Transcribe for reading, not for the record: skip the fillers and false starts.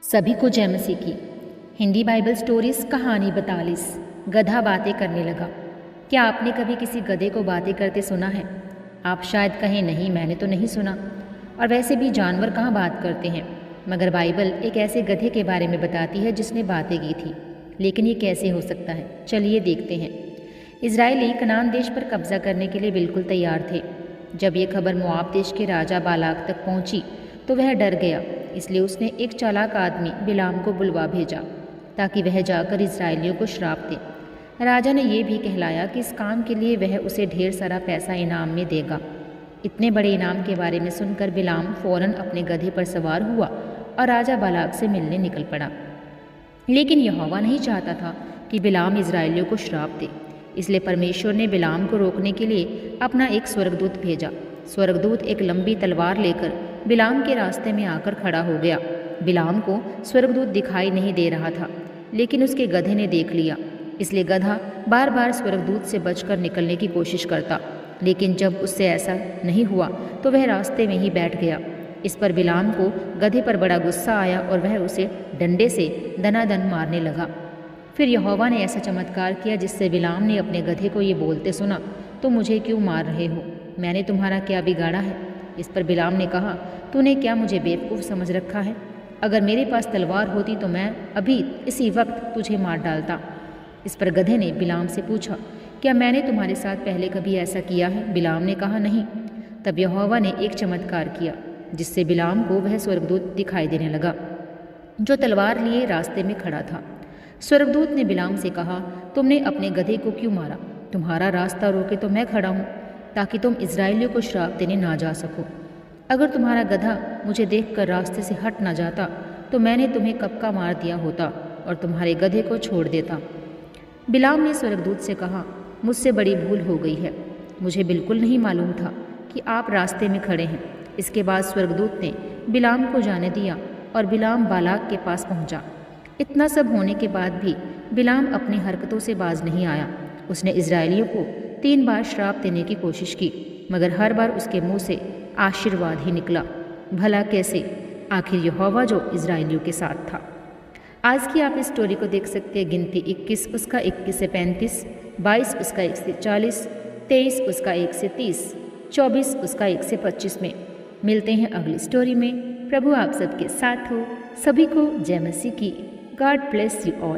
सभी को जय मसीह की। हिंदी बाइबल स्टोरीज कहानी 42। गधा बातें करने लगा। क्या आपने कभी किसी गधे को बातें करते सुना है? आप शायद कहें नहीं, मैंने तो नहीं सुना। और वैसे भी जानवर कहाँ बात करते हैं, मगर बाइबल एक ऐसे गधे के बारे में बताती है जिसने बातें की थी। लेकिन ये कैसे हो सकता है, चलिए देखते हैं। इजरायली कनान देश पर कब्जा करने के लिए बिल्कुल तैयार थे। जब ये खबर मोआब देश के राजा बालाक तक पहुंची तो वह डर गया। इसलिए उसने एक चालाक आदमी बिलाम को बुलवा भेजा ताकि वह जाकर इजरायलियों को श्राप दे। राजा ने यह भी कहलाया कि इस काम के लिए वह उसे ढेर सारा पैसा इनाम में देगा। इतने बड़े इनाम के बारे में सुनकर बिलाम फौरन अपने गधे पर सवार हुआ और राजा बालाक से मिलने निकल पड़ा। लेकिन यहोवा नहीं चाहता था कि बिलाम इजरायलियों को श्राप दे, इसलिए परमेश्वर ने बिलाम को रोकने के लिए अपना एक स्वर्गदूत भेजा। स्वर्गदूत एक लंबी तलवार लेकर बिलाम के रास्ते में आकर खड़ा हो गया। बिलाम को स्वर्गदूत दिखाई नहीं दे रहा था, लेकिन उसके गधे ने देख लिया। इसलिए गधा बार बार स्वर्गदूत से बचकर निकलने की कोशिश करता, लेकिन जब उससे ऐसा नहीं हुआ तो वह रास्ते में ही बैठ गया। इस पर बिलाम को गधे पर बड़ा गुस्सा आया और वह उसे डंडे से दनादन मारने लगा। फिर यहोवा ने ऐसा चमत्कार किया जिससे बिलाम ने अपने गधे को ये बोलते सुना, तो मुझे क्यों मार रहे हो? मैंने तुम्हारा क्या बिगाड़ा है? इस पर बिलाम ने कहा, तूने क्या मुझे बेवकूफ़ समझ रखा है? अगर मेरे पास तलवार होती तो मैं अभी इसी वक्त तुझे मार डालता। इस पर गधे ने बिलाम से पूछा, क्या मैंने तुम्हारे साथ पहले कभी ऐसा किया है? बिलाम ने कहा, नहीं। तब यहोवा ने एक चमत्कार किया जिससे बिलाम को वह स्वर्गदूत दिखाई देने लगा जो तलवार लिए रास्ते में खड़ा था। स्वर्गदूत ने बिलाम से कहा, तुमने अपने गधे को क्यों मारा? तुम्हारा रास्ता रोके तो मैं खड़ा हूँ ताकि तुम इजरायलियों को श्राप देने ना जा सको। अगर तुम्हारा गधा मुझे देखकर रास्ते से हट ना जाता तो मैंने तुम्हें कब का मार दिया होता और तुम्हारे गधे को छोड़ देता। बिलाम ने स्वर्गदूत से कहा, मुझसे बड़ी भूल हो गई है। मुझे बिल्कुल नहीं मालूम था कि आप रास्ते में खड़े हैं। इसके बाद स्वर्गदूत ने बिलाम को जाने दिया और बिलाम बालाक के पास पहुंचा। इतना सब होने के बाद भी बिलाम अपनी हरकतों से बाज नहीं आया। उसने इजरायलियों को 3 बार श्राप देने की कोशिश की, मगर हर बार उसके मुंह से आशीर्वाद ही निकला। भला कैसे? आखिर यहोवा जो इजरायलियों के साथ था। आज की आप इस स्टोरी को देख सकते हैं गिनती 21 उसका 21 से 35, 22 उसका 1 से 40, 23 उसका 1 से 30, 24 उसका 1 से 25 में। मिलते हैं अगली स्टोरी में। प्रभु आप सबके साथ हो। सभी को जय मसीह की। God bless you all.